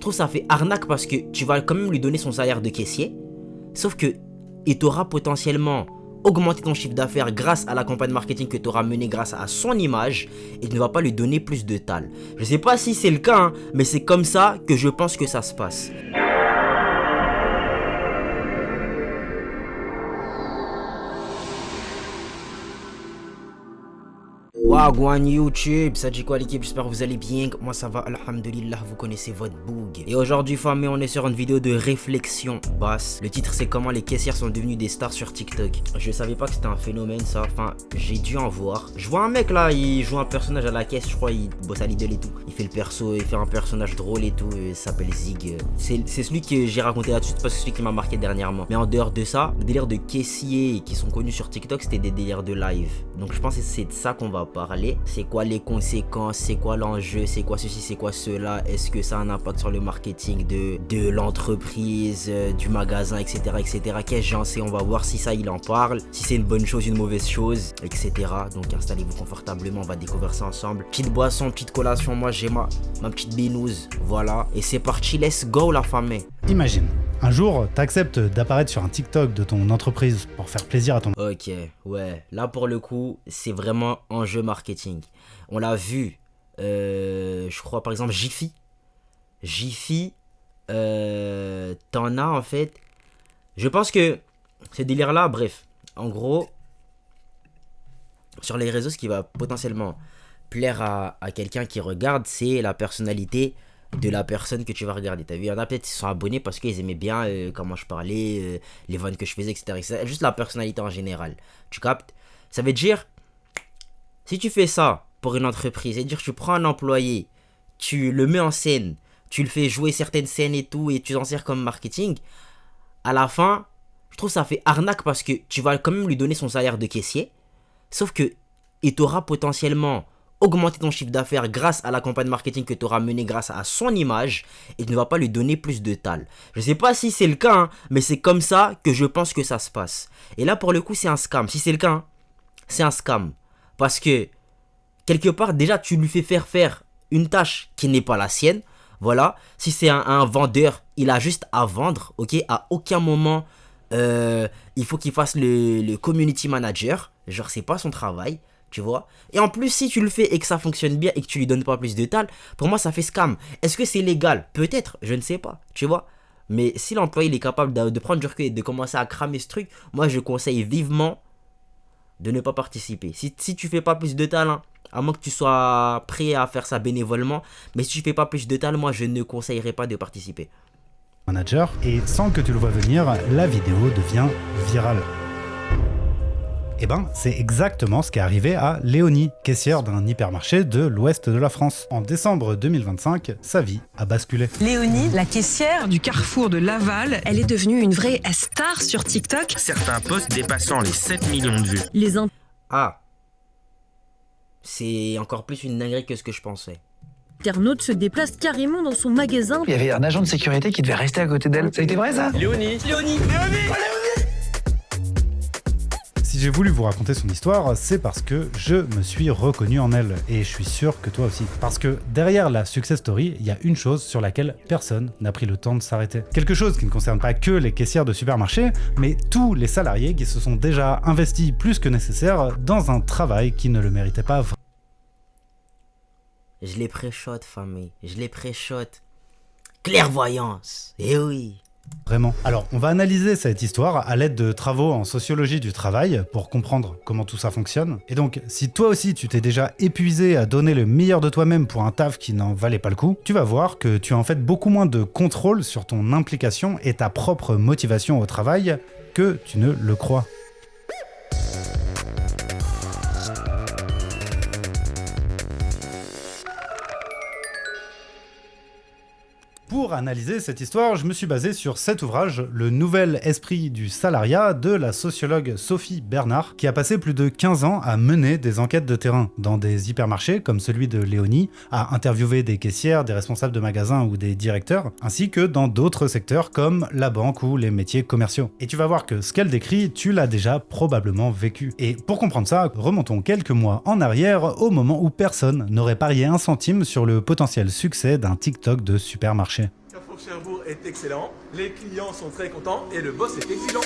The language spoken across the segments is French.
trouve ça fait arnaque parce que tu vas quand même lui donner son salaire de caissier. Sauf que il t'aura potentiellement augmenté ton chiffre d'affaires grâce à la campagne marketing que tu auras menée grâce à son image et tu ne vas pas lui donner plus de tal. Je sais pas si c'est le cas, hein, mais c'est comme ça que je pense que ça se passe. Wagwan YouTube, ça dit quoi l'équipe, j'espère que vous allez bien, moi ça va, alhamdulillah, vous connaissez votre boug. Et aujourd'hui famille, on est sur une vidéo de réflexion basse. Le titre c'est comment les caissières sont devenues des stars sur TikTok. Je savais pas que c'était un phénomène ça, enfin j'ai dû en voir. Je vois un mec là, il joue un personnage à la caisse, je crois, il bosse à Lidl et tout. Il fait le perso, il fait un personnage drôle et tout, il s'appelle Zig. C'est celui que j'ai raconté là-dessus parce que c'est celui qui m'a marqué dernièrement. Mais en dehors de ça, le délire de caissiers qui sont connus sur TikTok, c'était des délires de live. Donc je pense que c'est de ça qu'on va parler. C'est quoi les conséquences, c'est quoi l'enjeu, c'est quoi ceci, c'est quoi cela, est-ce que ça a un impact sur le marketing de l'entreprise, du magasin, etc. etc. Qu'est-ce que j'en sais, on va voir si ça il en parle, si c'est une bonne chose, une mauvaise chose, etc. Donc installez-vous confortablement, on va découvrir ça ensemble. Petite boisson, petite collation, moi j'ai ma petite binouse, voilà. Et c'est parti, let's go la famille. Imagine, un jour, t'acceptes d'apparaître sur un TikTok de ton entreprise pour faire plaisir à ton... Ok, ouais, là pour le coup, c'est vraiment enjeu marketing. On l'a vu, je crois par exemple Jiffy. Jiffy, t'en as en fait. Je pense que ce délire-là, bref, en gros, sur les réseaux, ce qui va potentiellement plaire à quelqu'un qui regarde, c'est la personnalité de la personne que tu vas regarder. T'as vu, il y en a peut-être qui sont abonnés parce qu'ils aimaient bien comment je parlais, les vannes que je faisais, etc., etc. Juste la personnalité en général. Tu captes? Ça veut dire, si tu fais ça pour une entreprise, c'est-à-dire que tu prends un employé, tu le mets en scène, tu le fais jouer certaines scènes et tout, et tu t'en sers comme marketing, à la fin, je trouve ça fait arnaque parce que tu vas quand même lui donner son salaire de caissier, sauf que il t'aura potentiellement augmenter ton chiffre d'affaires grâce à la campagne marketing que tu auras menée grâce à son image et tu ne vas pas lui donner plus de tal. Je sais pas si c'est le cas, hein, mais c'est comme ça que je pense que ça se passe. Et là, pour le coup, c'est un scam. Si c'est le cas, hein, c'est un scam. Parce que, quelque part, déjà, tu lui fais faire une tâche qui n'est pas la sienne. Voilà. Si c'est un vendeur, il a juste à vendre, ok. À aucun moment, il faut qu'il fasse le community manager. Genre, c'est pas son travail. Tu vois? Et en plus, si tu le fais et que ça fonctionne bien et que tu lui donnes pas plus de tal, pour moi, ça fait scam. Est-ce que c'est légal? Peut-être, je ne sais pas. Tu vois? Mais si l'employé il est capable de prendre du recul et de commencer à cramer ce truc, moi, je conseille vivement de ne pas participer. Si tu fais pas plus de tal, hein, à moins que tu sois prêt à faire ça bénévolement, mais si tu fais pas plus de tal, moi, je ne conseillerais pas de participer. Manager, et sans que tu le vois venir, la vidéo devient virale. Eh ben, c'est exactement ce qui est arrivé à Léonie, caissière d'un hypermarché de l'ouest de la France. En décembre 2025, sa vie a basculé. Léonie, la caissière du Carrefour de Laval, elle est devenue une vraie star sur TikTok. Certains posts dépassant les 7 millions de vues. Ah, c'est encore plus une dinguerie que ce que je pensais. Internaute se déplace carrément dans son magasin. Il y avait un agent de sécurité qui devait rester à côté d'elle. Ça a été vrai ça? Léonie. Si j'ai voulu vous raconter son histoire, c'est parce que je me suis reconnu en elle, et je suis sûr que toi aussi. Parce que derrière la success story, il y a une chose sur laquelle personne n'a pris le temps de s'arrêter. Quelque chose qui ne concerne pas que les caissières de supermarché, mais tous les salariés qui se sont déjà investis plus que nécessaire dans un travail qui ne le méritait pas vraiment. Je les préchote, famille. Je les préchote. Clairvoyance. Eh oui. Vraiment. Alors, on va analyser cette histoire à l'aide de travaux en sociologie du travail pour comprendre comment tout ça fonctionne. Et donc, si toi aussi tu t'es déjà épuisé à donner le meilleur de toi-même pour un taf qui n'en valait pas le coup, tu vas voir que tu as en fait beaucoup moins de contrôle sur ton implication et ta propre motivation au travail que tu ne le crois. Pour analyser cette histoire, je me suis basé sur cet ouvrage, Le Nouvel Esprit du Salariat, de la sociologue Sophie Bernard, qui a passé plus de 15 ans à mener des enquêtes de terrain dans des hypermarchés comme celui de Léonie, à interviewer des caissières, des responsables de magasins ou des directeurs, ainsi que dans d'autres secteurs comme la banque ou les métiers commerciaux. Et tu vas voir que ce qu'elle décrit, tu l'as déjà probablement vécu. Et pour comprendre ça, remontons quelques mois en arrière, au moment où personne n'aurait parié un centime sur le potentiel succès d'un TikTok de supermarché. Carrefour Cherbourg est excellent, les clients sont très contents et le boss est exigeant.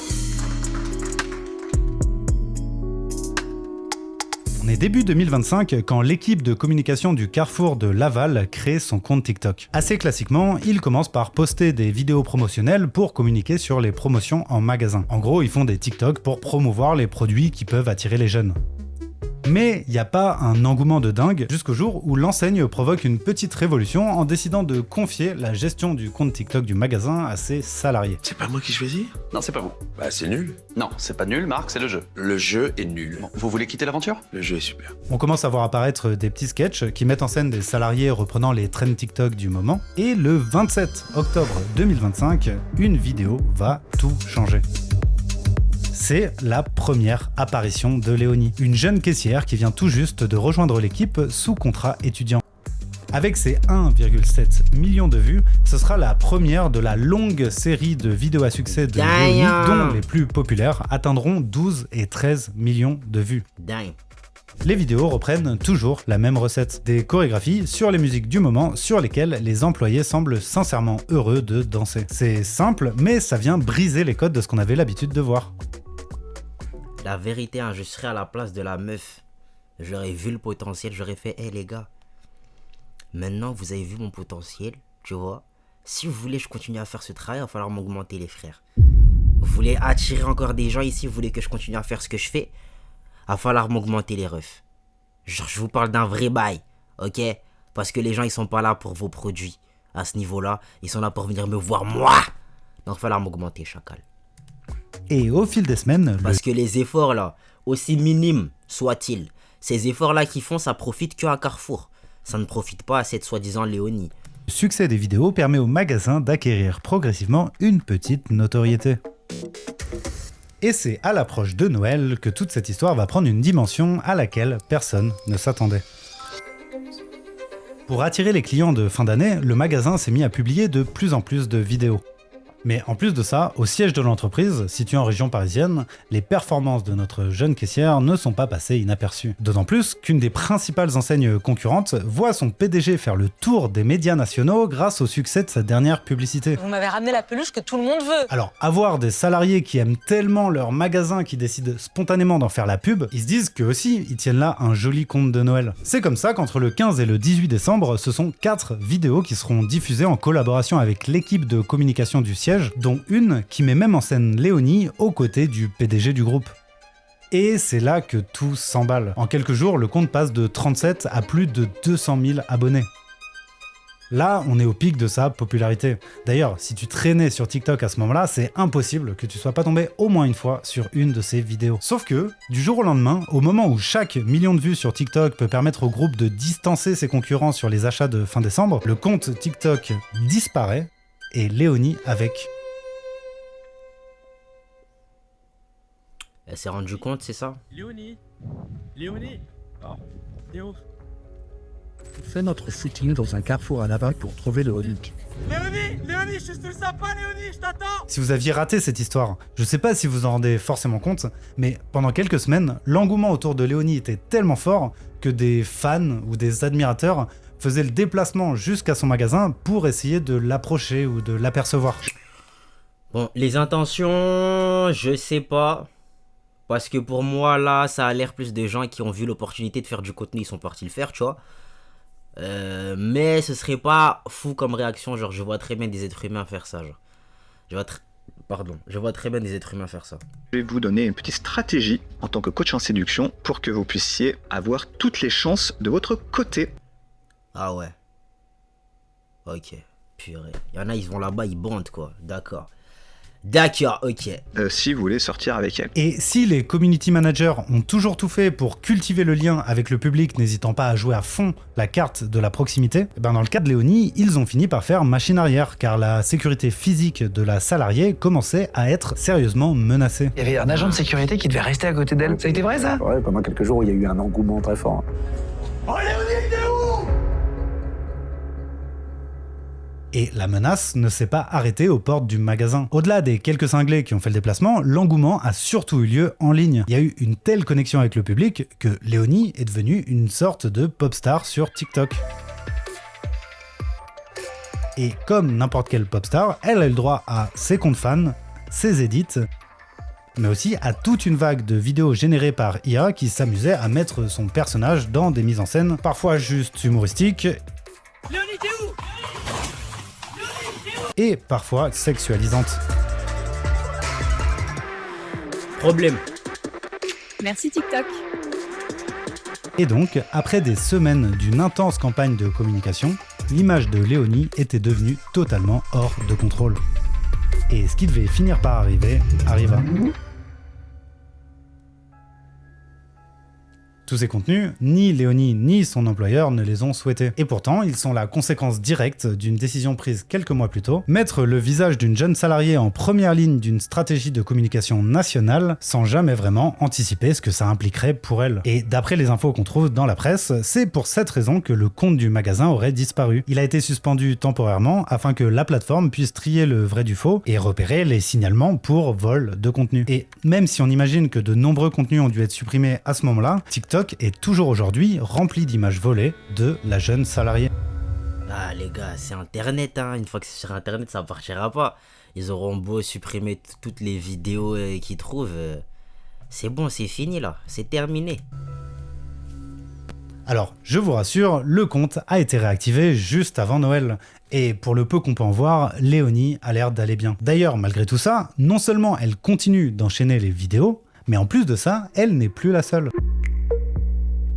On est début 2025 quand l'équipe de communication du Carrefour de Laval crée son compte TikTok. Assez classiquement, ils commencent par poster des vidéos promotionnelles pour communiquer sur les promotions en magasin. En gros, ils font des TikTok pour promouvoir les produits qui peuvent attirer les jeunes. Mais il n'y a pas un engouement de dingue jusqu'au jour où l'enseigne provoque une petite révolution en décidant de confier la gestion du compte TikTok du magasin à ses salariés. C'est pas moi qui choisis? Non, c'est pas vous. Bah c'est nul. Non, c'est pas nul, Marc, c'est le jeu. Le jeu est nul. Bon, vous voulez quitter l'aventure? Le jeu est super. On commence à voir apparaître des petits sketchs qui mettent en scène des salariés reprenant les trends TikTok du moment. Et le 27 octobre 2025, une vidéo va tout changer. C'est la première apparition de Léonie, une jeune caissière qui vient tout juste de rejoindre l'équipe sous contrat étudiant. Avec ses 1,7 million de vues, ce sera la première de la longue série de vidéos à succès de Léonie, dont les plus populaires atteindront 12 et 13 millions de vues. Les vidéos reprennent toujours la même recette, des chorégraphies sur les musiques du moment sur lesquelles les employés semblent sincèrement heureux de danser. C'est simple, mais ça vient briser les codes de ce qu'on avait l'habitude de voir. La vérité, hein, je serais à la place de la meuf. J'aurais vu le potentiel, j'aurais fait, hé les gars, maintenant vous avez vu mon potentiel, tu vois. Si vous voulez que je continue à faire ce travail, il va falloir m'augmenter les frères. Vous voulez attirer encore des gens ici, vous voulez que je continue à faire ce que je fais, il va falloir m'augmenter les refs. Genre, je vous parle d'un vrai bail, ok? Parce que les gens, ils sont pas là pour vos produits. À ce niveau-là, ils sont là pour venir me voir moi. Donc il va falloir m'augmenter, chacal. Et au fil des semaines... Parce que les efforts là, aussi minimes soient-ils, ces efforts là qu'ils font, ça profite que à Carrefour. Ça ne profite pas à cette soi-disant Léonie. Le succès des vidéos permet au magasin d'acquérir progressivement une petite notoriété. Et c'est à l'approche de Noël que toute cette histoire va prendre une dimension à laquelle personne ne s'attendait. Pour attirer les clients de fin d'année, le magasin s'est mis à publier de plus en plus de vidéos. Mais en plus de ça, au siège de l'entreprise, situé en région parisienne, les performances de notre jeune caissière ne sont pas passées inaperçues. D'autant plus qu'une des principales enseignes concurrentes voit son PDG faire le tour des médias nationaux grâce au succès de sa dernière publicité. Vous m'avez ramené la peluche que tout le monde veut. Alors, avoir des salariés qui aiment tellement leur magasin qu'ils décident spontanément d'en faire la pub, ils se disent qu'eux aussi, ils tiennent là un joli conte de Noël. C'est comme ça qu'entre le 15 et le 18 décembre, ce sont 4 vidéos qui seront diffusées en collaboration avec l'équipe de communication du siège, dont une qui met même en scène Léonie aux côtés du PDG du groupe. Et c'est là que tout s'emballe. En quelques jours, le compte passe de 37 à plus de 200 000 abonnés. Là, on est au pic de sa popularité. D'ailleurs, si tu traînais sur TikTok à ce moment-là, c'est impossible que tu sois pas tombé au moins une fois sur une de ces vidéos. Sauf que, du jour au lendemain, au moment où chaque million de vues sur TikTok peut permettre au groupe de distancer ses concurrents sur les achats de fin décembre, le compte TikTok disparaît, et Léonie avec. Elle s'est rendue compte, c'est ça? Léonie, oh, Léo. On fait notre footing dans un carrefour à Laval pour trouver le Olic. Léonie, je suis sur le sapin, Léonie, je t'attends. Si vous aviez raté cette histoire, je sais pas si vous en rendez forcément compte, mais pendant quelques semaines, l'engouement autour de Léonie était tellement fort que des fans ou des admirateurs faisaient le déplacement jusqu'à son magasin pour essayer de l'approcher ou de l'apercevoir. Bon, les intentions, je sais pas. Parce que pour moi, là, ça a l'air plus de gens qui ont vu l'opportunité de faire du contenu, ils sont partis le faire, tu vois. Mais ce serait pas fou comme réaction, genre je vois très bien des êtres humains faire ça, genre. Je vois très bien des êtres humains faire ça. Je vais vous donner une petite stratégie en tant que coach en séduction pour que vous puissiez avoir toutes les chances de votre côté. Ah ouais. Ok, purée. Il y en a, ils vont là-bas, ils bandent quoi, d'accord. D'accord, ok. Si vous voulez sortir avec elle. Et si les community managers ont toujours tout fait pour cultiver le lien avec le public, n'hésitant pas à jouer à fond la carte de la proximité, ben dans le cas de Léonie, ils ont fini par faire machine arrière, car la sécurité physique de la salariée commençait à être sérieusement menacée. Il y avait un agent de sécurité qui devait rester à côté d'elle. Ça a été vrai ça? Ouais, pendant quelques jours, il y a eu un engouement très fort. Oh Léonie, t'es où? Et la menace ne s'est pas arrêtée aux portes du magasin. Au-delà des quelques cinglés qui ont fait le déplacement, l'engouement a surtout eu lieu en ligne. Il y a eu une telle connexion avec le public que Léonie est devenue une sorte de pop star sur TikTok. Et comme n'importe quelle pop star, elle a eu le droit à ses comptes fans, ses edits, mais aussi à toute une vague de vidéos générées par IA qui s'amusait à mettre son personnage dans des mises en scène, parfois juste humoristiques, Léonie, t'es où? et parfois sexualisantes. Problème. Merci TikTok. Et donc, après des semaines d'une intense campagne de communication, l'image de Léonie était devenue totalement hors de contrôle. Et ce qui devait finir par arriver, arriva. Tous ces contenus, ni Léonie ni son employeur ne les ont souhaités. Et pourtant, ils sont la conséquence directe d'une décision prise quelques mois plus tôt, mettre le visage d'une jeune salariée en première ligne d'une stratégie de communication nationale sans jamais vraiment anticiper ce que ça impliquerait pour elle. Et d'après les infos qu'on trouve dans la presse, c'est pour cette raison que le compte du magasin aurait disparu. Il a été suspendu temporairement afin que la plateforme puisse trier le vrai du faux et repérer les signalements pour vol de contenu. Et même si on imagine que de nombreux contenus ont dû être supprimés à ce moment-là, TikTok est toujours aujourd'hui rempli d'images volées de la jeune salariée. Ah les gars, c'est internet hein, une fois que c'est sur internet ça partira pas. Ils auront beau supprimer toutes les vidéos qu'ils trouvent, c'est bon, c'est fini là, c'est terminé. Alors, je vous rassure, le compte a été réactivé juste avant Noël. Et pour le peu qu'on peut en voir, Léonie a l'air d'aller bien. D'ailleurs, malgré tout ça, non seulement elle continue d'enchaîner les vidéos, mais en plus de ça, elle n'est plus la seule.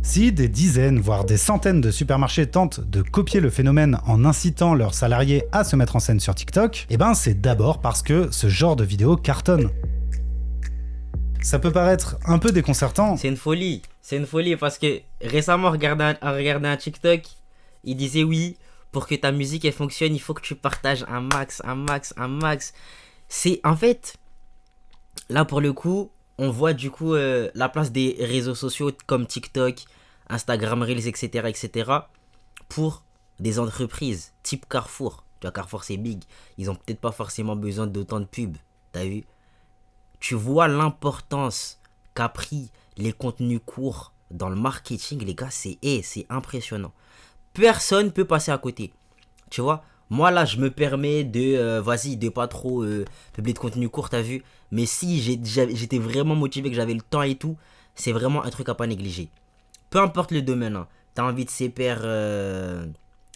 Si des dizaines, voire des centaines de supermarchés tentent de copier le phénomène en incitant leurs salariés à se mettre en scène sur TikTok, eh ben c'est d'abord parce que ce genre de vidéo cartonne. Ça peut paraître un peu déconcertant. C'est une folie parce que récemment, en regardant un TikTok, il disait oui, pour que ta musique elle fonctionne, il faut que tu partages un max. C'est en fait, là pour le coup, on voit du coup la place des réseaux sociaux comme TikTok, Instagram Reels, etc. pour des entreprises type Carrefour. Tu vois, Carrefour c'est big. Ils ont peut-être pas forcément besoin d'autant de pubs. T'as vu? Tu vois l'importance qu'a pris les contenus courts dans le marketing, les gars, c'est impressionnant. Personne peut passer à côté. Tu vois? Moi là je me permets de pas trop publier de contenu court, t'as vu, mais si j'étais vraiment motivé, que j'avais le temps et tout, c'est vraiment un truc à pas négliger. Peu importe le domaine hein. T'as envie de s'épaire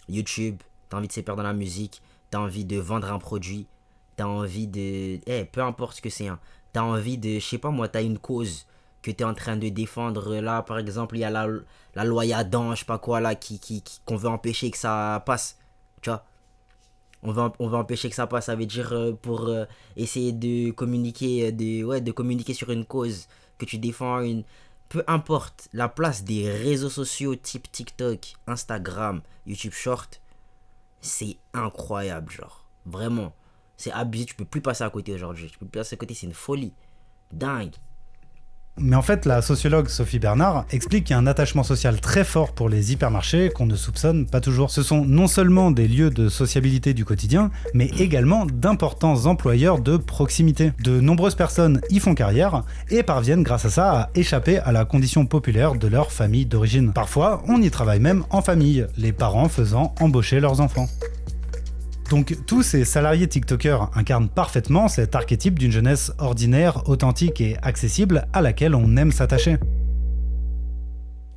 YouTube, t'as envie de s'épaire dans la musique, t'as envie de vendre un produit, t'as envie de peu importe ce que c'est hein. T'as envie de, je sais pas moi, t'as une cause que t'es en train de défendre. Là par exemple il y a la loi Yadan, je sais pas quoi là, qu'on veut empêcher que ça passe, tu vois. On va empêcher que ça passe, ça veut dire pour essayer de communiquer, de communiquer sur une cause que tu défends. Peu importe, la place des réseaux sociaux type TikTok, Instagram, YouTube Short, c'est incroyable, genre. Vraiment, c'est abusé, tu peux plus passer à côté aujourd'hui. Tu peux plus passer à côté, c'est une folie. Dingue. Mais en fait, la sociologue Sophie Bernard explique qu'il y a un attachement social très fort pour les hypermarchés qu'on ne soupçonne pas toujours. Ce sont non seulement des lieux de sociabilité du quotidien, mais également d'importants employeurs de proximité. De nombreuses personnes y font carrière et parviennent grâce à ça à échapper à la condition populaire de leur famille d'origine. Parfois, on y travaille même en famille, les parents faisant embaucher leurs enfants. Donc tous ces salariés TikTokers incarnent parfaitement cet archétype d'une jeunesse ordinaire, authentique et accessible à laquelle on aime s'attacher.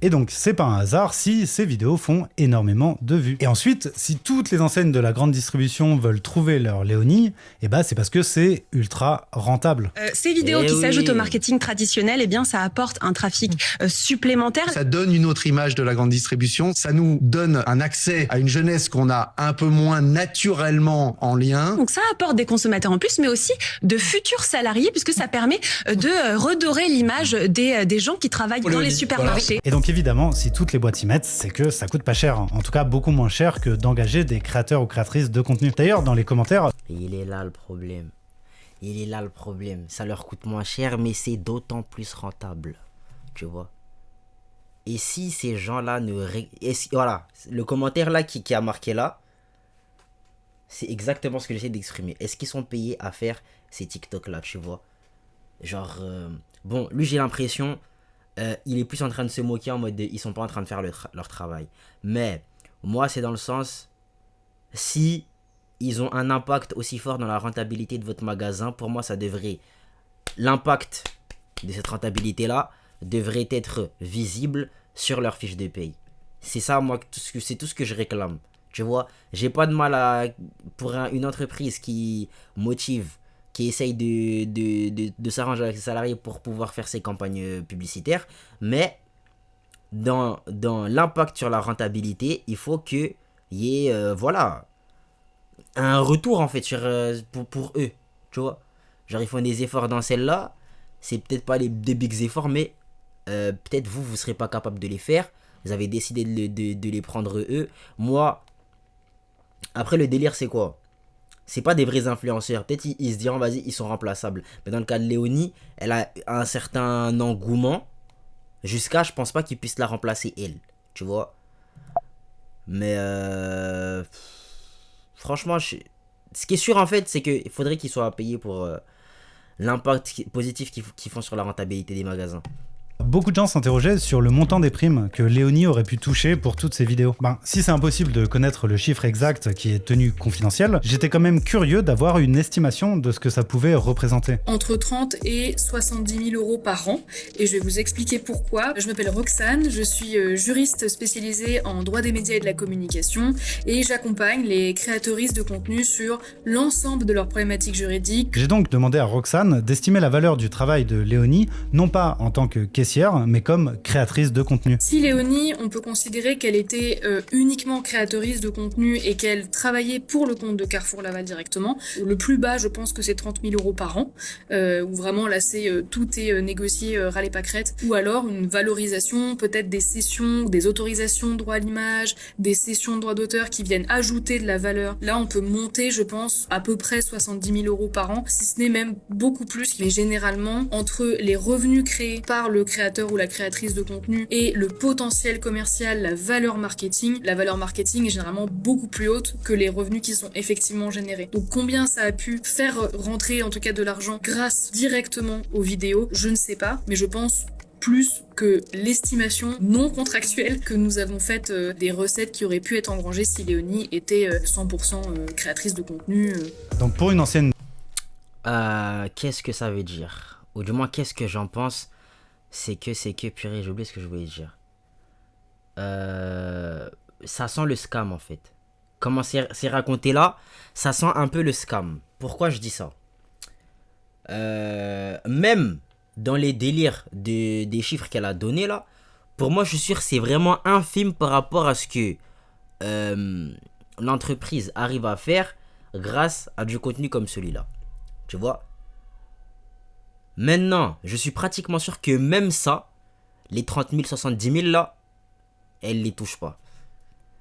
Et donc c'est pas un hasard si ces vidéos font énormément de vues. Et ensuite, si toutes les enseignes de la grande distribution veulent trouver leur Léonie, eh ben c'est parce que c'est ultra rentable. Ces vidéos qui s'ajoutent au marketing traditionnel, eh bien ça apporte un trafic supplémentaire. Ça donne une autre image de la grande distribution, ça nous donne un accès à une jeunesse qu'on a un peu moins naturellement en lien. Donc ça apporte des consommateurs en plus, mais aussi de futurs salariés, puisque ça permet de redorer l'image des gens qui travaillent dans les supermarchés. Et donc évidemment, si toutes les boîtes s'y mettent, c'est que ça coûte pas cher. En tout cas, beaucoup moins cher que d'engager des créateurs ou créatrices de contenu. D'ailleurs, dans les commentaires... Il est là le problème. Ça leur coûte moins cher, mais c'est d'autant plus rentable. Tu vois. Et si ces gens-là ne... Voilà, le commentaire là qui a marqué là, c'est exactement ce que j'essaie d'exprimer. Est-ce qu'ils sont payés à faire ces TikTok là, tu vois? Genre... Bon, lui j'ai l'impression... il est plus en train de se moquer en mode ils sont pas en train de faire leur travail. Mais moi c'est dans le sens, si ils ont un impact aussi fort dans la rentabilité de votre magasin, pour moi, l'impact de cette rentabilité-là devrait être visible sur leur fiche de paye. C'est ça, moi, c'est tout ce que je réclame. Tu vois, j'ai pas de mal pour une entreprise qui motive, qui essaye de s'arranger avec ses salariés pour pouvoir faire ses campagnes publicitaires, mais dans l'impact sur la rentabilité, il faut qu'il y ait un retour en fait pour eux, tu vois. Genre ils font des efforts dans celle-là, c'est peut-être pas des big efforts, mais peut-être vous serez pas capable de les faire, vous avez décidé de les prendre eux. Moi, après le délire c'est quoi? C'est pas des vrais influenceurs. Peut-être ils se diront, vas-y, ils sont remplaçables. Mais dans le cas de Léonie, elle a un certain engouement. Jusqu'à, je pense pas qu'ils puissent la remplacer, elle. Tu vois. Mais, franchement, ce qui est sûr, en fait, c'est qu'il faudrait qu'ils soient payés pour l'impact positif qu'ils font sur la rentabilité des magasins. Beaucoup de gens s'interrogeaient sur le montant des primes que Léonie aurait pu toucher pour toutes ses vidéos. Si c'est impossible de connaître le chiffre exact qui est tenu confidentiel, j'étais quand même curieux d'avoir une estimation de ce que ça pouvait représenter. Entre 30 et 70 000 euros par an, et je vais vous expliquer pourquoi. Je m'appelle Roxane, je suis juriste spécialisée en droit des médias et de la communication, et j'accompagne les créatrices de contenu sur l'ensemble de leurs problématiques juridiques. J'ai donc demandé à Roxane d'estimer la valeur du travail de Léonie, non pas en tant que caissière, mais comme créatrice de contenu. Si Léonie, on peut considérer qu'elle était uniquement créatrice de contenu et qu'elle travaillait pour le compte de Carrefour Laval directement, le plus bas, je pense que c'est 30 000 euros par an, où vraiment là tout est négocié râler pas crête, ou alors une valorisation, peut-être des cessions, des autorisations de droit à l'image, des cessions de droit d'auteur qui viennent ajouter de la valeur. Là, on peut monter, je pense, à peu près 70 000 euros par an, si ce n'est même beaucoup plus, mais généralement, entre les revenus créés par le créateur ou la créatrice de contenu et le potentiel commercial, la valeur marketing est généralement beaucoup plus haute que les revenus qui sont effectivement générés. Donc combien ça a pu faire rentrer en tout cas de l'argent grâce directement aux vidéos, je ne sais pas, mais je pense plus que l'estimation non contractuelle que nous avons faite des recettes qui auraient pu être engrangées si Léonie était 100% créatrice de contenu. Donc pour une ancienne... Qu'est-ce que ça veut dire? Ou du moins, qu'est-ce que j'en pense? C'est que, purée, j'ai oublié ce que je voulais dire. Ça sent le scam, en fait. Comment c'est raconté là, ça sent un peu le scam. Pourquoi je dis ça? Même dans les délires des chiffres qu'elle a donnés là, pour moi, je suis sûr que c'est vraiment infime par rapport à ce que l'entreprise arrive à faire grâce à du contenu comme celui-là. Tu vois? Maintenant, je suis pratiquement sûr que même ça, les 30 000, 70 000 là, elle les touche pas.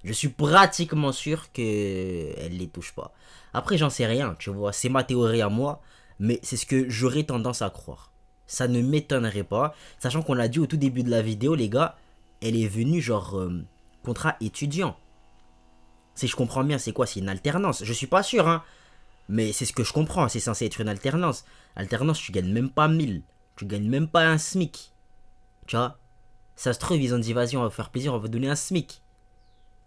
Je suis pratiquement sûr qu'elle les touche pas. Après, j'en sais rien, tu vois, c'est ma théorie à moi, mais c'est ce que j'aurais tendance à croire. Ça ne m'étonnerait pas, sachant qu'on l'a dit au tout début de la vidéo, les gars, elle est venue genre contrat étudiant. Si je comprends bien, c'est quoi? C'est une alternance. Je suis pas sûr, hein. Mais c'est ce que je comprends, c'est censé être une alternance. Alternance, tu gagnes même pas 1000. Tu gagnes même pas un SMIC. Tu vois? Ça se trouve, ils ont dit, vas-y, on va faire plaisir, on va donner un SMIC.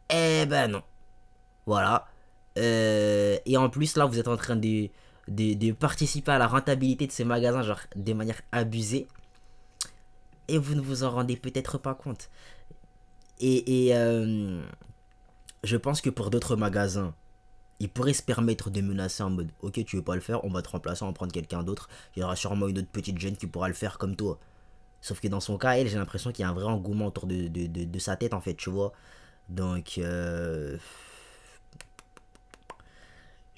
Eh ben non. Voilà. Et en plus, là, vous êtes en train de participer à la rentabilité de ces magasins, genre, de manière abusée. Et vous ne vous en rendez peut-être pas compte. Et je pense que pour d'autres magasins, ils pourraient se permettre de menacer en mode, ok, tu veux pas le faire, on va te remplacer, on va prendre quelqu'un d'autre. Il y aura sûrement une autre petite jeune qui pourra le faire comme toi. Sauf que dans son cas, elle, j'ai l'impression qu'il y a un vrai engouement autour de sa tête, en fait, tu vois. Donc, je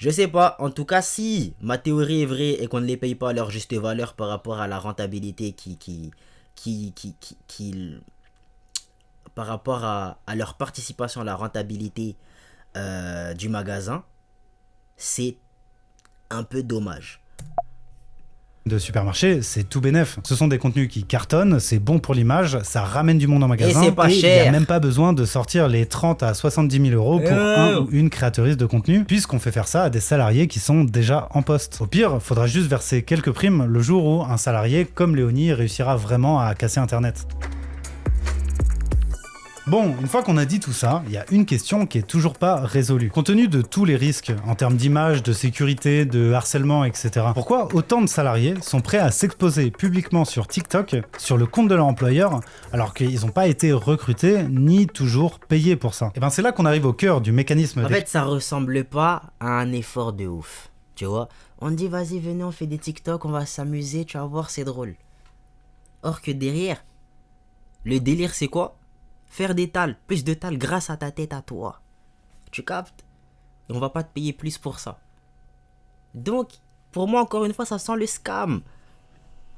sais pas. En tout cas, si ma théorie est vraie et qu'on ne les paye pas à leur juste valeur par rapport à la rentabilité par rapport à leur participation à la rentabilité du magasin, c'est un peu dommage. De supermarché, c'est tout bénef. Ce sont des contenus qui cartonnent, c'est bon pour l'image, ça ramène du monde en magasin. Et c'est pas cher. Il n'y a même pas besoin de sortir les 30 à 70 000 euros pour un ou une créatrice de contenu, puisqu'on fait faire ça à des salariés qui sont déjà en poste. Au pire, faudra juste verser quelques primes le jour où un salarié comme Léonie réussira vraiment à casser Internet. Bon, une fois qu'on a dit tout ça, il y a une question qui est toujours pas résolue. Compte tenu de tous les risques en termes d'image, de sécurité, de harcèlement, etc., pourquoi autant de salariés sont prêts à s'exposer publiquement sur TikTok, sur le compte de leur employeur, alors qu'ils n'ont pas été recrutés ni toujours payés pour ça? Et ben c'est là qu'on arrive au cœur du mécanisme. En fait, ça ressemble pas à un effort de ouf, tu vois. On dit vas-y, venez, on fait des TikTok, on va s'amuser, tu vas voir, c'est drôle. Or que derrière, le délire c'est quoi? Faire des tals, plus de tals grâce à ta tête à toi. Tu captes? Et on va pas te payer plus pour ça. Donc, pour moi, encore une fois, ça sent le scam.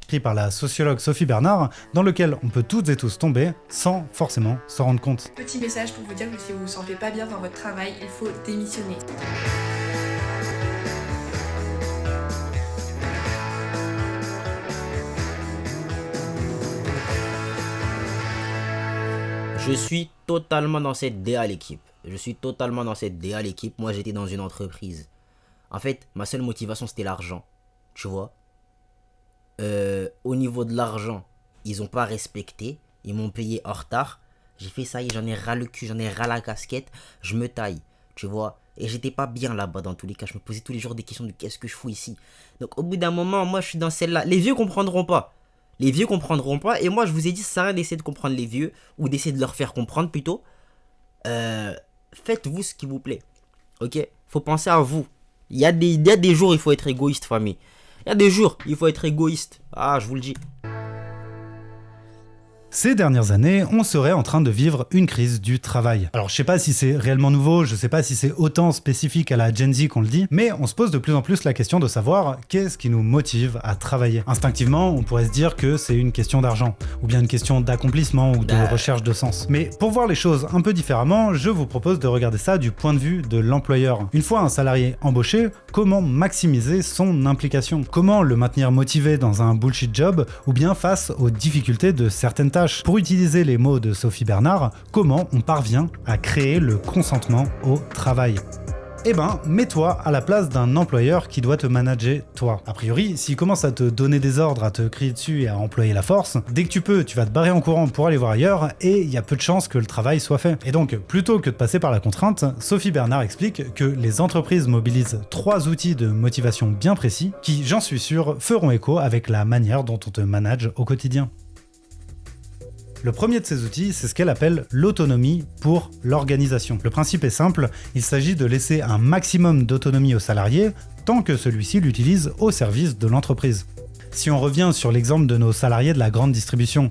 Écrit par la sociologue Sophie Bernard, dans lequel on peut toutes et tous tomber sans forcément s'en rendre compte. Petit message pour vous dire que si vous vous sentez pas bien dans votre travail, il faut démissionner. Je suis totalement dans cette DA l'équipe. Moi, j'étais dans une entreprise. En fait, ma seule motivation, c'était l'argent. Tu vois. Au niveau de l'argent, ils ont pas respecté. Ils m'ont payé en retard. J'ai fait ça et j'en ai ras le cul, j'en ai ras la casquette. Je me taille, tu vois. Et j'étais pas bien là-bas dans tous les cas. Je me posais tous les jours des questions de qu'est-ce que je fous ici. Donc au bout d'un moment, moi, je suis dans celle-là. Les vieux comprendront pas. Et moi, je vous ai dit, ça sert à rien d'essayer de comprendre les vieux. Ou d'essayer de leur faire comprendre plutôt. Faites-vous ce qui vous plaît. Ok? Faut penser à vous. Il y a des jours, il faut être égoïste, famille. Il y a des jours, il faut être égoïste. Ah, je vous le dis. Ces dernières années, on serait en train de vivre une crise du travail. Alors je sais pas si c'est réellement nouveau, je sais pas si c'est autant spécifique à la Gen Z qu'on le dit, mais on se pose de plus en plus la question de savoir qu'est-ce qui nous motive à travailler. Instinctivement, on pourrait se dire que c'est une question d'argent, ou bien une question d'accomplissement ou de recherche de sens. Mais pour voir les choses un peu différemment, je vous propose de regarder ça du point de vue de l'employeur. Une fois un salarié embauché, comment maximiser son implication? Comment le maintenir motivé dans un bullshit job, ou bien face aux difficultés de certaines tâches? Pour utiliser les mots de Sophie Bernard, comment on parvient à créer le consentement au travail? Eh ben, mets-toi à la place d'un employeur qui doit te manager toi. A priori, s'il commence à te donner des ordres, à te crier dessus et à employer la force, dès que tu peux, tu vas te barrer en courant pour aller voir ailleurs et il y a peu de chances que le travail soit fait. Et donc, plutôt que de passer par la contrainte, Sophie Bernard explique que les entreprises mobilisent 3 outils de motivation bien précis qui, j'en suis sûr, feront écho avec la manière dont on te manage au quotidien. Le premier de ces outils, c'est ce qu'elle appelle l'autonomie pour l'organisation. Le principe est simple, il s'agit de laisser un maximum d'autonomie au salarié tant que celui-ci l'utilise au service de l'entreprise. Si on revient sur l'exemple de nos salariés de la grande distribution,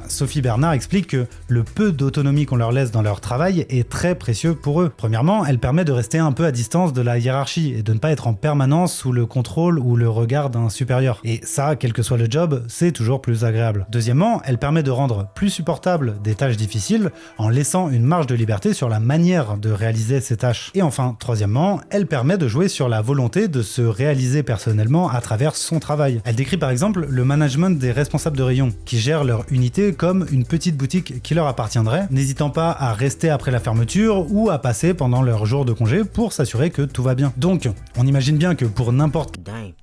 Sophie Bernard explique que le peu d'autonomie qu'on leur laisse dans leur travail est très précieux pour eux. Premièrement, elle permet de rester un peu à distance de la hiérarchie et de ne pas être en permanence sous le contrôle ou le regard d'un supérieur. Et ça, quel que soit le job, c'est toujours plus agréable. Deuxièmement, elle permet de rendre plus supportables des tâches difficiles en laissant une marge de liberté sur la manière de réaliser ces tâches. Et enfin, troisièmement, elle permet de jouer sur la volonté de se réaliser personnellement à travers son travail. Elle décrit par exemple le management des responsables de rayon, qui gèrent leur unité comme une petite boutique qui leur appartiendrait, n'hésitant pas à rester après la fermeture ou à passer pendant leur jour de congé pour s'assurer que tout va bien. Donc, on imagine bien que pour n'importe... Dingue.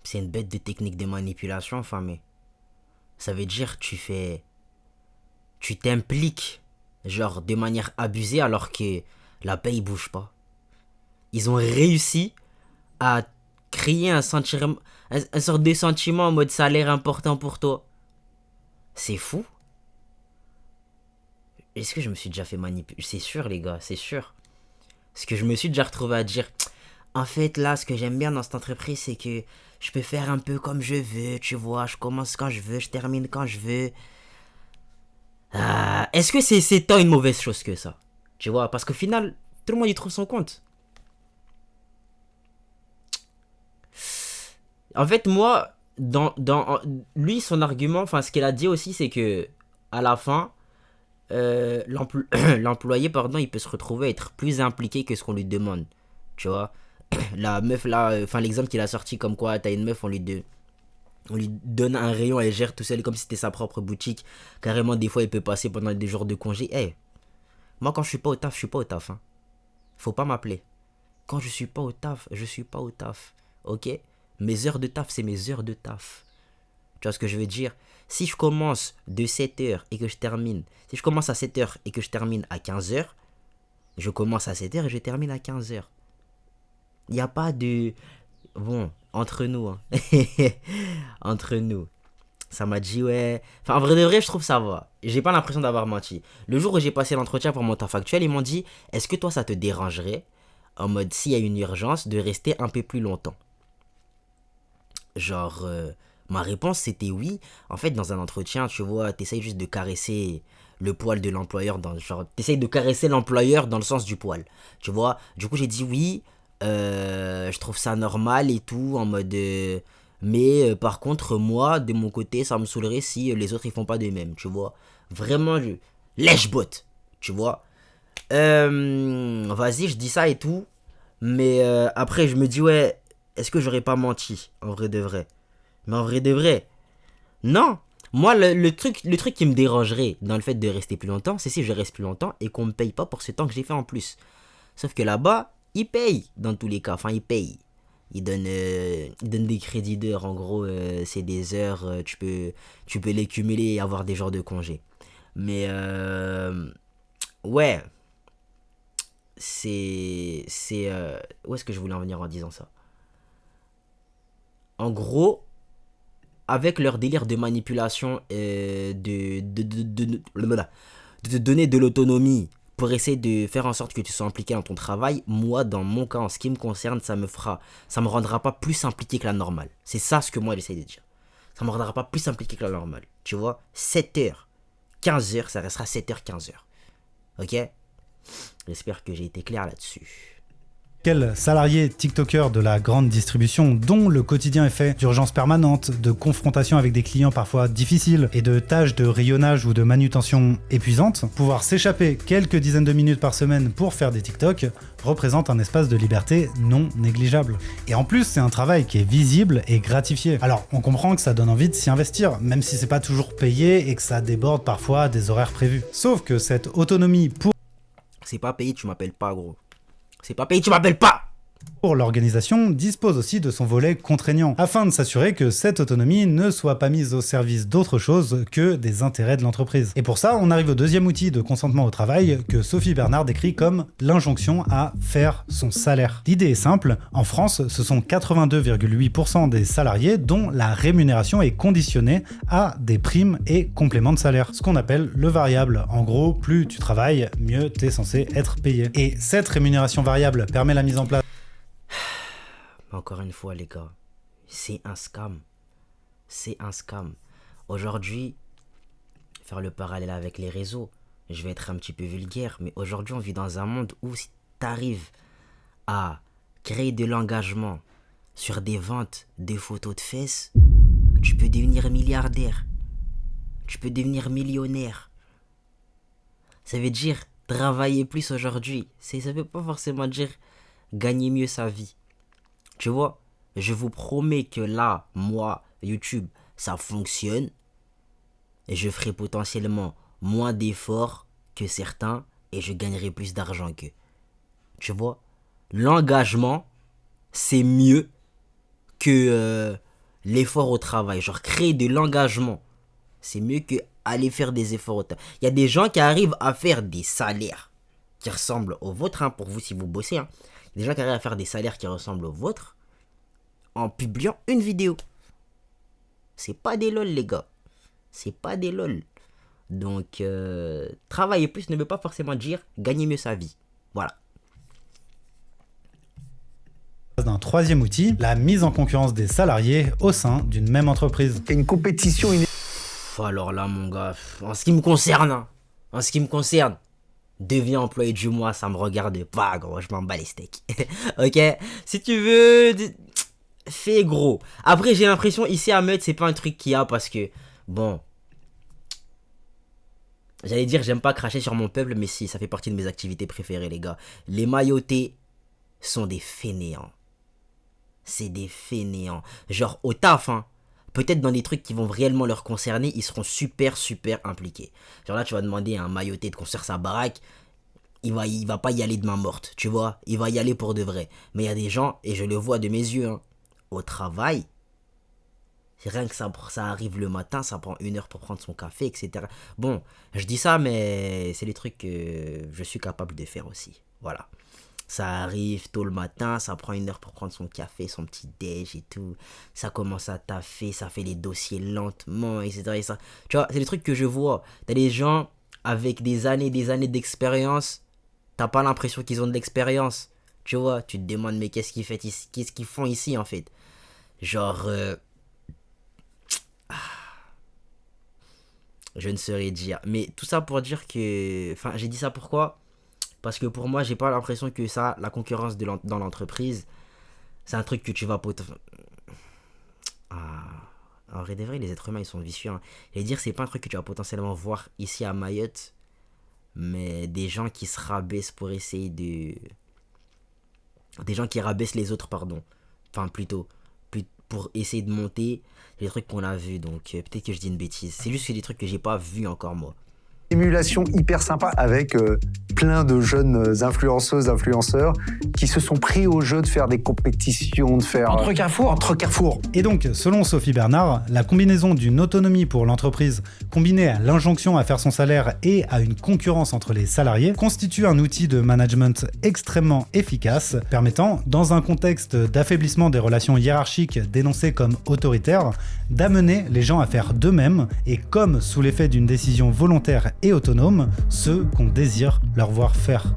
C'est une bête de technique de manipulation, famille. Ça veut dire tu t'impliques, genre de manière abusée alors que la paye bouge pas. Ils ont réussi à créer un sorte de sentiment en mode salaire important pour toi. C'est fou. Est-ce que je me suis déjà fait manipuler? C'est sûr les gars, c'est sûr. Parce que je me suis déjà retrouvé à dire, en fait là ce que j'aime bien dans cette entreprise c'est que je peux faire un peu comme je veux, tu vois, je commence quand je veux, je termine quand je veux. Est-ce que c'est tant une mauvaise chose que ça? Tu vois, parce qu'au final, tout le monde y trouve son compte. En fait, moi, lui, son argument, enfin, ce qu'il a dit aussi, c'est que à la fin, l'employé, il peut se retrouver à être plus impliqué que ce qu'on lui demande. Tu vois, la meuf là, enfin, l'exemple qu'il a sorti, comme quoi, t'as une meuf, on lui donne un rayon, elle gère tout seul comme si c'était sa propre boutique. Carrément, des fois, il peut passer pendant des jours de congé. Hey, moi, quand je suis pas au taf, je suis pas au taf. Hein. Faut pas m'appeler. Quand je suis pas au taf, je suis pas au taf. Ok? Mes heures de taf, c'est mes heures de taf. Tu vois ce que je veux dire? Si je commence de 7h et que je termine, si je commence à 7h et que je termine à 15h, je commence à 7h et je termine à 15h. Il n'y a pas de... Bon, entre nous, hein. Entre nous. Ça m'a dit, ouais... Enfin, en vrai de vrai, je trouve ça va. J'ai pas l'impression d'avoir menti. Le jour où j'ai passé l'entretien pour mon taf actuel, ils m'ont dit, est-ce que toi, ça te dérangerait, en mode, s'il y a une urgence, de rester un peu plus longtemps? Genre, ma réponse, c'était oui. En fait, dans un entretien, tu vois, t'essayes juste de caresser le poil de l'employeur. Genre, t'essayes de caresser l'employeur dans le sens du poil. Tu vois? Du coup, j'ai dit oui. Je trouve ça normal et tout, en mode... mais par contre, moi, de mon côté, ça me saoulerait si les autres, ils font pas de même, tu vois. Vraiment, lèche-bot, tu vois. Vas-y, je dis ça et tout. Mais après, je me dis, ouais, est-ce que j'aurais pas menti, en vrai de vrai? Mais en vrai de vrai, non. Moi, le truc qui me dérangerait dans le fait de rester plus longtemps, c'est si je reste plus longtemps et qu'on me paye pas pour ce temps que j'ai fait en plus. Sauf que là-bas, ils payent dans tous les cas. Enfin, ils payent. Ils donnent des crédits d'heures. En gros, c'est des heures. Tu peux les cumuler et avoir des jours de congé. Mais, ouais. Où est-ce que je voulais en venir en disant ça? En gros, avec leur délire de manipulation, de te donner de l'autonomie pour essayer de faire en sorte que tu sois impliqué dans ton travail, moi, dans mon cas, en ce qui me concerne, ça me rendra pas plus impliqué que la normale. C'est ça ce que moi, j'essaie de dire. Ça me rendra pas plus impliqué que la normale. Tu vois, 7h, 15h, ça restera 7h, 15h. Ok? J'espère que j'ai été clair là-dessus. Quel salarié TikToker de la grande distribution dont le quotidien est fait d'urgences permanentes, de confrontations avec des clients parfois difficiles et de tâches de rayonnage ou de manutention épuisantes, pouvoir s'échapper quelques dizaines de minutes par semaine pour faire des TikTok représente un espace de liberté non négligeable. Et en plus, c'est un travail qui est visible et gratifié. Alors, on comprend que ça donne envie de s'y investir, même si c'est pas toujours payé et que ça déborde parfois des horaires prévus. Sauf que cette autonomie pour... C'est pas payé, tu m'appelles pas, gros. C'est pas payé, tu m'appelles pas! Pour l'organisation dispose aussi de son volet contraignant, afin de s'assurer que cette autonomie ne soit pas mise au service d'autre chose que des intérêts de l'entreprise. Et pour ça, on arrive au deuxième outil de consentement au travail que Sophie Bernard décrit comme l'injonction à faire son salaire. L'idée est simple, en France, ce sont 82,8% des salariés dont la rémunération est conditionnée à des primes et compléments de salaire, ce qu'on appelle le variable. En gros, plus tu travailles, mieux t'es censé être payé. Et cette rémunération variable permet la mise en place... Encore une fois, les gars, c'est un scam. C'est un scam. Aujourd'hui, faire le parallèle avec les réseaux, je vais être un petit peu vulgaire, mais aujourd'hui, on vit dans un monde où si tu arrives à créer de l'engagement sur des ventes de photos de fesses, tu peux devenir milliardaire. Tu peux devenir millionnaire. Ça veut dire travailler plus aujourd'hui. Ça ne veut pas forcément dire gagner mieux sa vie. Tu vois, je vous promets que là, moi, YouTube, ça fonctionne. Et je ferai potentiellement moins d'efforts que certains et je gagnerai plus d'argent qu'eux. Tu vois, l'engagement, c'est mieux que l'effort au travail. Genre, créer de l'engagement, c'est mieux que aller faire des efforts au travail. Il y a des gens qui arrivent à faire des salaires qui ressemblent aux vôtres, hein, pour vous si vous bossez, hein. Des gens qui arrivent à faire des salaires qui ressemblent aux vôtres en publiant une vidéo. C'est pas des lol, les gars. C'est pas des lol. Donc, travailler plus ne veut pas forcément dire gagner mieux sa vie. Voilà. D'un troisième outil, la mise en concurrence des salariés au sein d'une même entreprise. Et une compétition... Alors là, mon gars, en ce qui me concerne, deviens employé du mois, ça me regarde pas, gros, je m'en bats les steaks. Ok, si tu veux, fais gros. Après, j'ai l'impression, ici à Meud, c'est pas un truc qu'il y a parce que, bon, j'allais dire, j'aime pas cracher sur mon peuple, mais si, ça fait partie de mes activités préférées, les gars. Les maillotés sont des fainéants. C'est des fainéants. Genre, au taf, hein. Peut-être dans des trucs qui vont réellement leur concerner, ils seront super impliqués. Genre là, tu vas demander à un mailloté de construire sa baraque, il va pas y aller de main morte, tu vois. Il va y aller pour de vrai. Mais il y a des gens, et je le vois de mes yeux, hein, au travail, Rien que ça arrive le matin, ça prend 1 heure pour prendre son café, etc. Bon, je dis ça, mais c'est les trucs que je suis capable de faire aussi. Voilà. Ça arrive tôt le matin, ça prend 1 heure pour prendre son café, son petit déj et tout. Ça commence à taffer, ça fait les dossiers lentement, etc. Et ça. Tu vois, c'est des trucs que je vois. T'as des gens avec des années d'expérience. T'as pas l'impression qu'ils ont de l'expérience. Tu vois, tu te demandes, mais qu'est-ce qu'ils font ici, en fait? Genre... Je ne saurais dire. Mais tout ça pour dire que... Enfin, j'ai dit ça pourquoi? Parce que pour moi, j'ai pas l'impression que ça, la concurrence dans l'entreprise, c'est un truc que tu vas... En vrai de vrai, les êtres humains, ils sont vicieux. Hein. Et dire, c'est pas un truc que tu vas potentiellement voir ici à Mayotte, mais des gens qui se rabaissent pour essayer de... Des gens qui rabaissent les autres, pardon. Enfin, plutôt... Pour essayer de monter les trucs qu'on a vus. Donc peut-être que je dis une bêtise. C'est juste que des trucs que j'ai pas vus encore moi. Émulation hyper sympa avec plein de jeunes influenceurs qui se sont pris au jeu de faire des compétitions, de faire... Entre Carrefour. Et donc, selon Sophie Bernard, la combinaison d'une autonomie pour l'entreprise, combinée à l'injonction à faire son salaire et à une concurrence entre les salariés, constitue un outil de management extrêmement efficace, permettant, dans un contexte d'affaiblissement des relations hiérarchiques dénoncées comme autoritaires, d'amener les gens à faire d'eux-mêmes et, comme sous l'effet d'une décision volontaire et autonome, ce qu'on désire leur voir faire.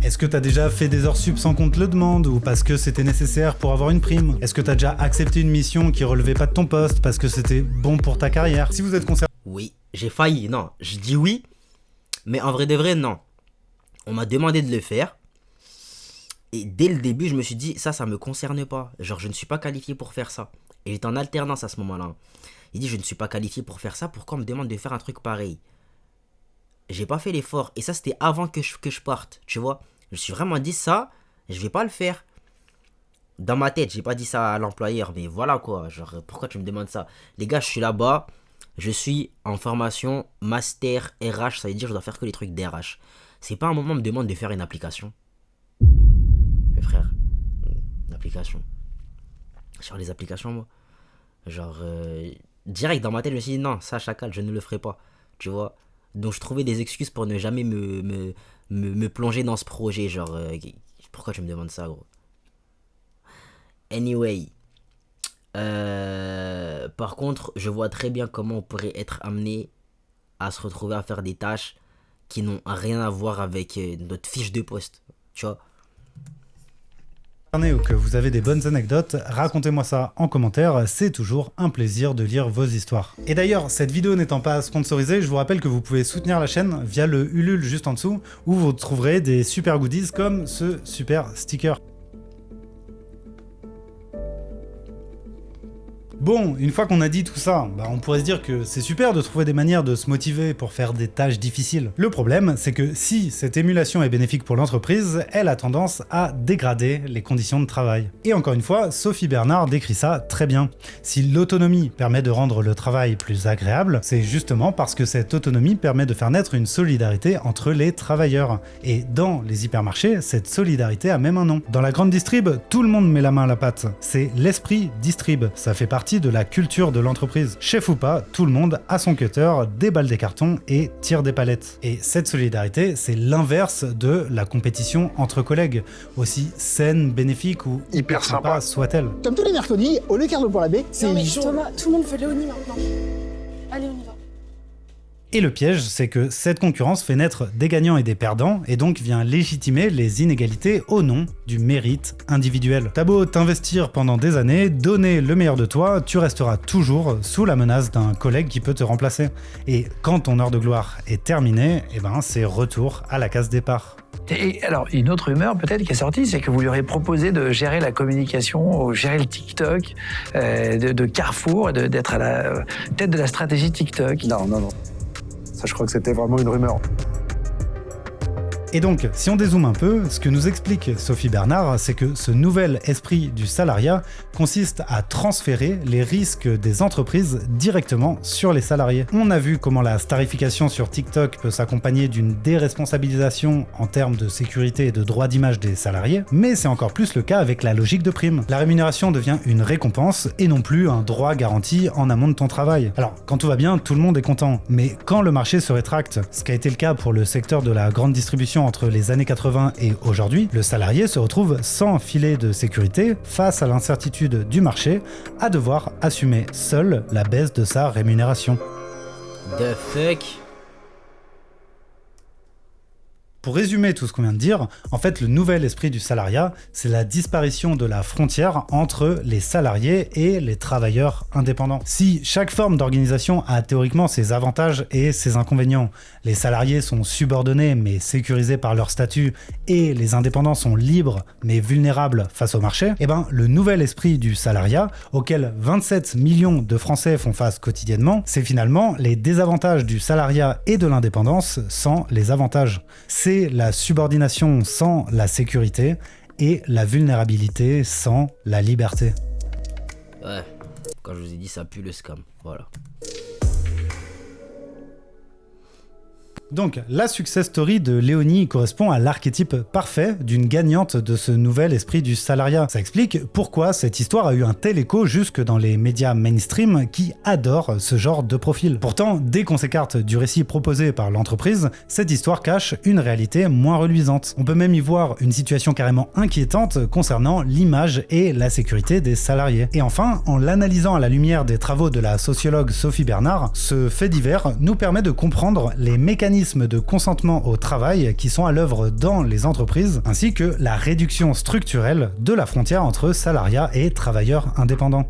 Est-ce que t'as déjà fait des heures sup sans qu'on te le demande ou parce que c'était nécessaire pour avoir une prime? Est-ce que t'as déjà accepté une mission qui relevait pas de ton poste parce que c'était bon pour ta carrière? Si vous êtes concerné... Oui, j'ai failli, non, je dis oui, mais en vrai de vrai, non. On m'a demandé de le faire, et dès le début, je me suis dit, ça me concerne pas. Genre, je ne suis pas qualifié pour faire ça. Et j'étais en alternance à ce moment-là. Il dit, je ne suis pas qualifié pour faire ça, pourquoi on me demande de faire un truc pareil? J'ai pas fait l'effort, et ça c'était avant que je parte, tu vois. Je me suis vraiment dit ça, je vais pas le faire. Dans ma tête, j'ai pas dit ça à l'employeur, mais voilà quoi, genre pourquoi tu me demandes ça? Les gars, je suis là-bas, je suis en formation master RH, ça veut dire je dois faire que les trucs d'RH. C'est pas un moment où on me demande de faire une application. Mais frère, une application. Sur les applications, moi. Genre, direct dans ma tête, je me suis dit non, ça chacal, je ne le ferai pas, tu vois. Donc je trouvais des excuses pour ne jamais me plonger dans ce projet. Genre, pourquoi tu me demandes ça, gros? Anyway. Par contre, je vois très bien comment on pourrait être amené à se retrouver à faire des tâches qui n'ont rien à voir avec notre fiche de poste. Tu vois? Ou que vous avez des bonnes anecdotes, racontez-moi ça en commentaire, c'est toujours un plaisir de lire vos histoires. Et d'ailleurs, cette vidéo n'étant pas sponsorisée, je vous rappelle que vous pouvez soutenir la chaîne via le Ulule juste en dessous, où vous trouverez des super goodies comme ce super sticker. Bon, une fois qu'on a dit tout ça, on pourrait se dire que c'est super de trouver des manières de se motiver pour faire des tâches difficiles. Le problème, c'est que si cette émulation est bénéfique pour l'entreprise, elle a tendance à dégrader les conditions de travail. Et encore une fois, Sophie Bernard décrit ça très bien. Si l'autonomie permet de rendre le travail plus agréable, c'est justement parce que cette autonomie permet de faire naître une solidarité entre les travailleurs. Et dans les hypermarchés, cette solidarité a même un nom. Dans la grande distrib, tout le monde met la main à la pâte. C'est l'esprit distrib. Ça fait partie de la culture de l'entreprise. Chef ou pas, tout le monde a son cutter, déballe des cartons et tire des palettes. Et cette solidarité, c'est l'inverse de la compétition entre collègues, aussi saine, bénéfique ou hyper sympa soit-elle. Comme tous les mercredis, au Lucarne pour la baie, c'est mais Thomas, tout le monde veut Léonie maintenant. Allez, on y va. Et le piège, c'est que cette concurrence fait naître des gagnants et des perdants, et donc vient légitimer les inégalités au nom du mérite individuel. T'as beau t'investir pendant des années, donner le meilleur de toi, tu resteras toujours sous la menace d'un collègue qui peut te remplacer. Et quand ton heure de gloire est terminée, c'est retour à la case départ. Et alors, une autre rumeur peut-être qui est sortie, c'est que vous lui aurez proposé de gérer la communication, gérer le TikTok de Carrefour, d'être à la tête de la stratégie TikTok. Non. Ça, je crois que c'était vraiment une rumeur. Et donc, si on dézoome un peu, ce que nous explique Sophie Bernard, c'est que ce nouvel esprit du salariat consiste à transférer les risques des entreprises directement sur les salariés. On a vu comment la starification sur TikTok peut s'accompagner d'une déresponsabilisation en termes de sécurité et de droit d'image des salariés, mais c'est encore plus le cas avec la logique de prime. La rémunération devient une récompense et non plus un droit garanti en amont de ton travail. Alors, quand tout va bien, tout le monde est content, mais quand le marché se rétracte, ce qui a été le cas pour le secteur de la grande distribution entre les années 80 et aujourd'hui, le salarié se retrouve sans filet de sécurité face à l'incertitude du marché, à devoir assumer seul la baisse de sa rémunération. The fuck? Pour résumer tout ce qu'on vient de dire, en fait, le nouvel esprit du salariat, c'est la disparition de la frontière entre les salariés et les travailleurs indépendants. Si chaque forme d'organisation a théoriquement ses avantages et ses inconvénients, les salariés sont subordonnés mais sécurisés par leur statut et les indépendants sont libres mais vulnérables face au marché, et ben le nouvel esprit du salariat, auquel 27 millions de Français font face quotidiennement, c'est finalement les désavantages du salariat et de l'indépendance sans les avantages. C'est la subordination sans la sécurité et la vulnérabilité sans la liberté. Ouais, quand je vous ai dit ça pue le scam, voilà. Donc, la success story de Léonie correspond à l'archétype parfait d'une gagnante de ce nouvel esprit du salariat. Ça explique pourquoi cette histoire a eu un tel écho jusque dans les médias mainstream qui adorent ce genre de profil. Pourtant, dès qu'on s'écarte du récit proposé par l'entreprise, cette histoire cache une réalité moins reluisante. On peut même y voir une situation carrément inquiétante concernant l'image et la sécurité des salariés. Et enfin, en l'analysant à la lumière des travaux de la sociologue Sophie Bernard, ce fait divers nous permet de comprendre les mécanismes de consentement au travail qui sont à l'œuvre dans les entreprises, ainsi que la réduction structurelle de la frontière entre salariat et travailleurs indépendants.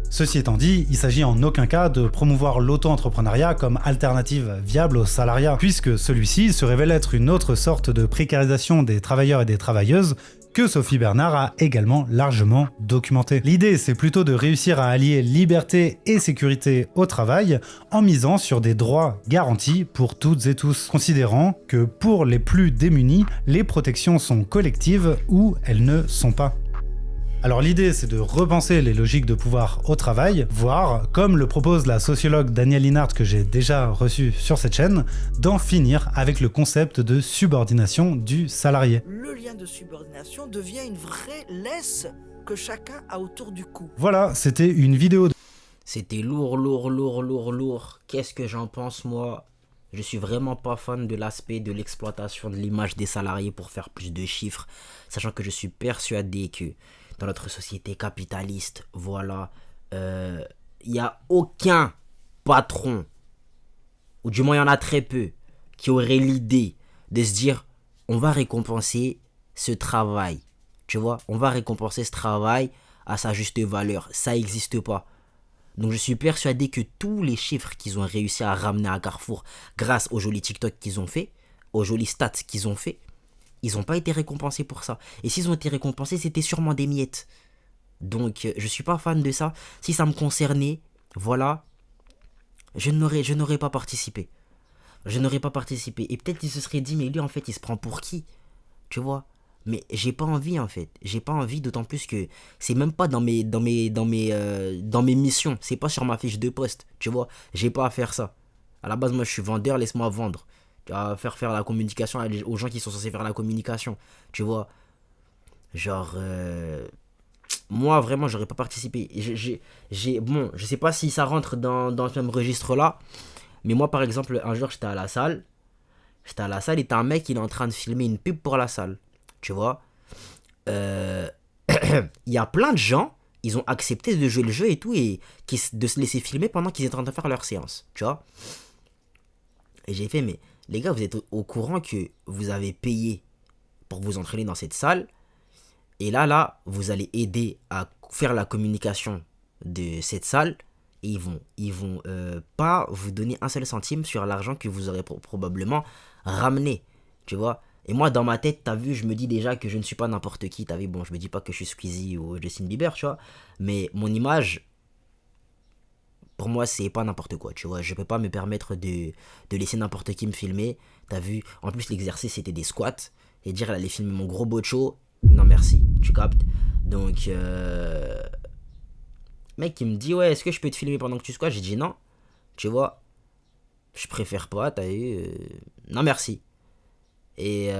Ceci étant dit, il s'agit en aucun cas de promouvoir l'auto-entrepreneuriat comme alternative viable au salariat, puisque celui-ci se révèle être une autre sorte de précarisation des travailleurs et des travailleuses que Sophie Bernard a également largement documenté. L'idée, c'est plutôt de réussir à allier liberté et sécurité au travail en misant sur des droits garantis pour toutes et tous, considérant que pour les plus démunis, les protections sont collectives ou elles ne sont pas. Alors l'idée, c'est de repenser les logiques de pouvoir au travail, voire, comme le propose la sociologue Danielle Linhart que j'ai déjà reçue sur cette chaîne, d'en finir avec le concept de subordination du salarié. Le lien de subordination devient une vraie laisse que chacun a autour du cou. Voilà, c'était une vidéo. C'était lourd. Qu'est-ce que j'en pense, moi? Je suis vraiment pas fan de l'aspect de l'exploitation de l'image des salariés pour faire plus de chiffres, sachant que je suis persuadé que dans notre société capitaliste, voilà, il n'y a aucun patron, ou du moins il y en a très peu, qui aurait l'idée de se dire on va récompenser ce travail, tu vois, on va récompenser ce travail à sa juste valeur. Ça n'existe pas. Donc je suis persuadé que tous les chiffres qu'ils ont réussi à ramener à Carrefour grâce aux jolis TikTok qu'ils ont fait, aux jolis stats qu'ils ont fait, ils n'ont pas été récompensés pour ça. Et s'ils ont été récompensés, c'était sûrement des miettes. Donc je suis pas fan de ça. Si ça me concernait, voilà, je n'aurais pas participé. Je n'aurais pas participé. Et peut-être qu'il se serait dit, mais lui en fait il se prend pour qui? Tu vois? Mais j'ai pas envie en fait. J'ai pas envie, d'autant plus que c'est même pas dans mes missions. C'est pas sur ma fiche de poste. Tu vois? J'ai pas à faire ça. À la base, moi je suis vendeur, laisse-moi vendre. À faire la communication aux gens qui sont censés faire la communication. Tu vois? Genre... moi vraiment j'aurais pas participé. Bon, je sais pas si ça rentre dans ce même registre là. Mais moi par exemple, un jour j'étais à la salle et t'as un mec, il est en train de filmer une pub pour la salle. Tu vois, il y a plein de gens, ils ont accepté de jouer le jeu et tout, et de se laisser filmer pendant qu'ils étaient en train de faire leur séance, tu vois. Et j'ai fait, mais les gars, vous êtes au courant que vous avez payé pour vous entraîner dans cette salle, et là, vous allez aider à faire la communication de cette salle, et ils vont pas vous donner un seul centime sur l'argent que vous aurez probablement ramené, tu vois. Et moi, dans ma tête, t'as vu, je me dis déjà que je ne suis pas n'importe qui. T'as vu, bon, je me dis pas que je suis Squeezie ou Justin Bieber, tu vois. Mais mon image, Pour moi, c'est pas n'importe quoi, tu vois. Je peux pas me permettre de laisser n'importe qui me filmer. T'as vu? En plus, l'exercice, c'était des squats. Et dire, elle allait filmer mon gros bocho. Non, merci. Tu captes? Donc, mec, il me dit, ouais, est-ce que je peux te filmer pendant que tu squats? J'ai dit non. Tu vois? Je préfère pas, t'as vu? Non, merci. Et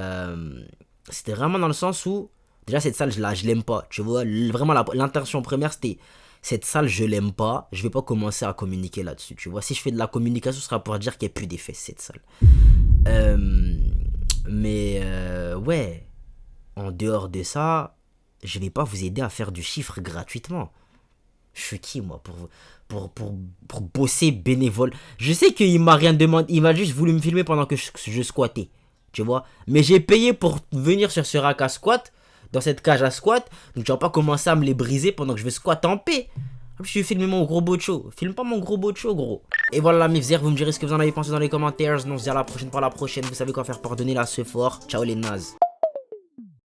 c'était vraiment dans le sens où, déjà, cette salle, je l'aime pas. Tu vois? Vraiment, l'intention première, c'était... Cette salle, je l'aime pas. Je vais pas commencer à communiquer là-dessus. Tu vois, si je fais de la communication, ce sera pour dire qu'il n'y a plus d'effet, cette salle. Ouais. En dehors de ça, je vais pas vous aider à faire du chiffre gratuitement. Je suis qui, moi, pour bosser bénévole? Je sais qu'il m'a rien demandé. Il m'a juste voulu me filmer pendant que je squattais. Tu vois? Mais j'ai payé pour venir sur ce rack à squat. Dans cette cage à squat, donc tu vas pas commencer à me les briser pendant que je vais squatter en paix. Je vais filmer mon gros bocho. Filme pas mon gros bocho, gros. Et voilà la mifzère, vous me direz ce que vous en avez pensé dans les commentaires. Sinon on se dit à la prochaine pour la prochaine. Vous savez quoi faire, pardonner là ce fort. Ciao les nazes.